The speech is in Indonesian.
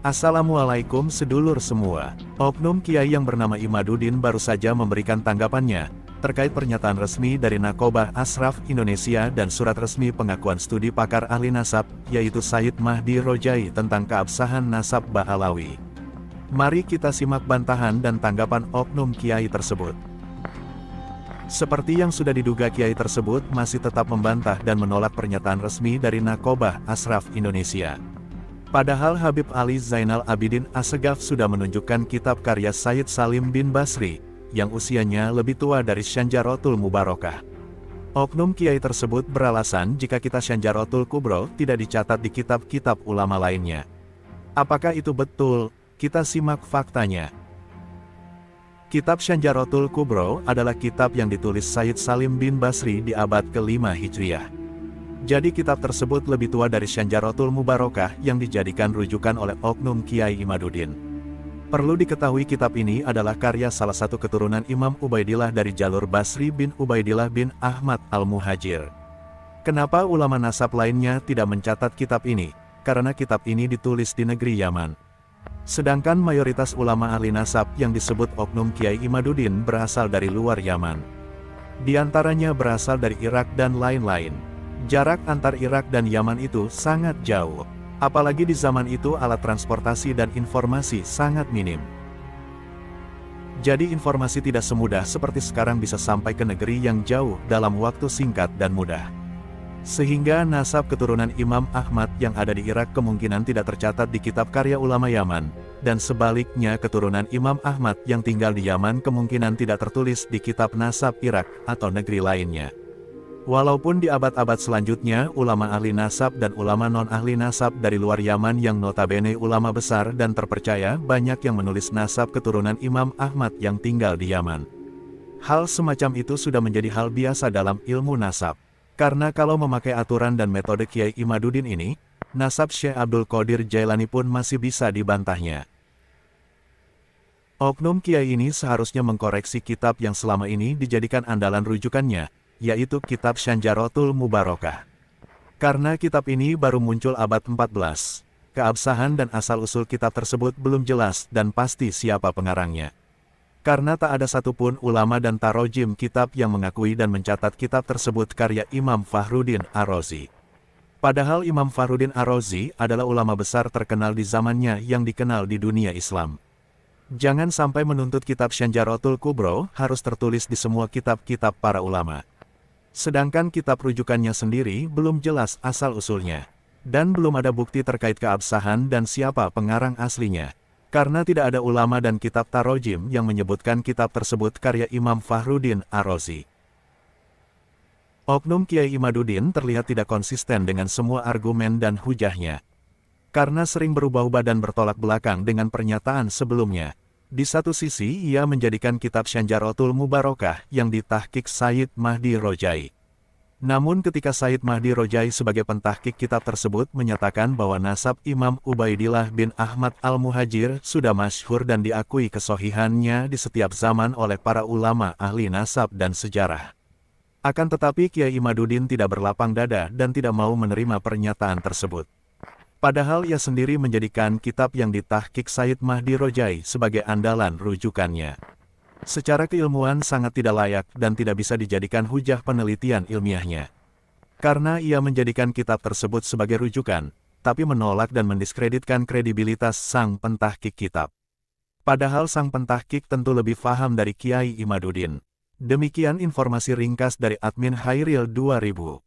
Assalamualaikum sedulur semua. Oknum Kiai yang bernama Imaduddin baru saja memberikan tanggapannya terkait pernyataan resmi dari Naqobah Ashraf Indonesia dan surat resmi pengakuan studi pakar ahli nasab, yaitu Sayyid Mahdi Rojai tentang keabsahan nasab Ba'alawi. Mari kita simak bantahan dan tanggapan oknum Kiai tersebut. Seperti yang sudah diduga, Kiai tersebut masih tetap membantah dan menolak pernyataan resmi dari Naqobah Ashraf Indonesia. Padahal Habib Ali Zainal Abidin Assegaf sudah menunjukkan kitab karya Sayyid Salim bin Basri, yang usianya lebih tua dari Syanjarotul Mubarakah. Oknum Kiai tersebut beralasan jika kitab Syanjarotul Kubro tidak dicatat di kitab-kitab ulama lainnya. Apakah itu betul? Kita simak faktanya. Kitab Syanjarotul Kubro adalah kitab yang ditulis Sayyid Salim bin Basri di abad ke-5 Hijriah. Jadi kitab tersebut lebih tua dari Syanjarotul Mubarakah yang dijadikan rujukan oleh oknum Kiai Imaduddin. Perlu diketahui kitab ini adalah karya salah satu keturunan Imam Ubaidillah dari jalur Basri bin Ubaidillah bin Ahmad al-Muhajir. Kenapa ulama nasab lainnya tidak mencatat kitab ini? Karena kitab ini ditulis di negeri Yaman. Sedangkan mayoritas ulama ahli nasab yang disebut oknum Kiai Imaduddin berasal dari luar Yaman. Di antaranya berasal dari Irak dan lain-lain. Jarak antar Irak dan Yaman itu sangat jauh. Apalagi di zaman itu alat transportasi dan informasi sangat minim. Jadi informasi tidak semudah seperti sekarang bisa sampai ke negeri yang jauh dalam waktu singkat dan mudah. Sehingga nasab keturunan Imam Ahmad yang ada di Irak kemungkinan tidak tercatat di kitab karya ulama Yaman, dan sebaliknya keturunan Imam Ahmad yang tinggal di Yaman kemungkinan tidak tertulis di kitab nasab Irak atau negeri lainnya. Walaupun di abad-abad selanjutnya, ulama ahli nasab dan ulama non-ahli nasab dari luar Yaman yang notabene ulama besar dan terpercaya banyak yang menulis nasab keturunan Imam Ahmad yang tinggal di Yaman. Hal semacam itu sudah menjadi hal biasa dalam ilmu nasab. Karena kalau memakai aturan dan metode Kiai Imaduddin ini, nasab Syekh Abdul Qadir Jailani pun masih bisa dibantahnya. Oknum Kiai ini seharusnya mengkoreksi kitab yang selama ini dijadikan andalan rujukannya, yaitu kitab Syanjarotul Mubarakah. Karena kitab ini baru muncul abad 14, keabsahan dan asal-usul kitab tersebut belum jelas dan pasti siapa pengarangnya. Karena tak ada satupun ulama dan tarojim kitab yang mengakui dan mencatat kitab tersebut karya Imam Fakhruddin Ar-Razi. Padahal Imam Fakhruddin Ar-Razi adalah ulama besar terkenal di zamannya yang dikenal di dunia Islam. Jangan sampai menuntut kitab Syanjarotul Kubro harus tertulis di semua kitab-kitab para ulama. Sedangkan kitab rujukannya sendiri belum jelas asal-usulnya. Dan belum ada bukti terkait keabsahan dan siapa pengarang aslinya. Karena tidak ada ulama dan kitab tarojim yang menyebutkan kitab tersebut karya Imam Fakhruddin Ar-Razi. Oknum Kiai Imaduddin terlihat tidak konsisten dengan semua argumen dan hujahnya. Karena sering berubah-ubah dan bertolak belakang dengan pernyataan sebelumnya. Di satu sisi ia menjadikan kitab Syanjarotul Mubarakah yang ditahqiq Sayyid Mahdi Rojai. Namun ketika Sayyid Mahdi Rojai sebagai pentahqiq kitab tersebut menyatakan bahwa nasab Imam Ubaidillah bin Ahmad al-Muhajir sudah masyhur dan diakui kesohihannya di setiap zaman oleh para ulama ahli nasab dan sejarah. Akan tetapi Kiai Imaduddin tidak berlapang dada dan tidak mau menerima pernyataan tersebut. Padahal ia sendiri menjadikan kitab yang ditahqiq Sayyid Mahdi Rojai sebagai andalan rujukannya. Secara keilmuan sangat tidak layak dan tidak bisa dijadikan hujah penelitian ilmiahnya. Karena ia menjadikan kitab tersebut sebagai rujukan, tapi menolak dan mendiskreditkan kredibilitas sang pentahqiq kitab. Padahal sang pentahqiq tentu lebih paham dari Kiai Imaduddin. Demikian informasi ringkas dari admin Hairil 2000.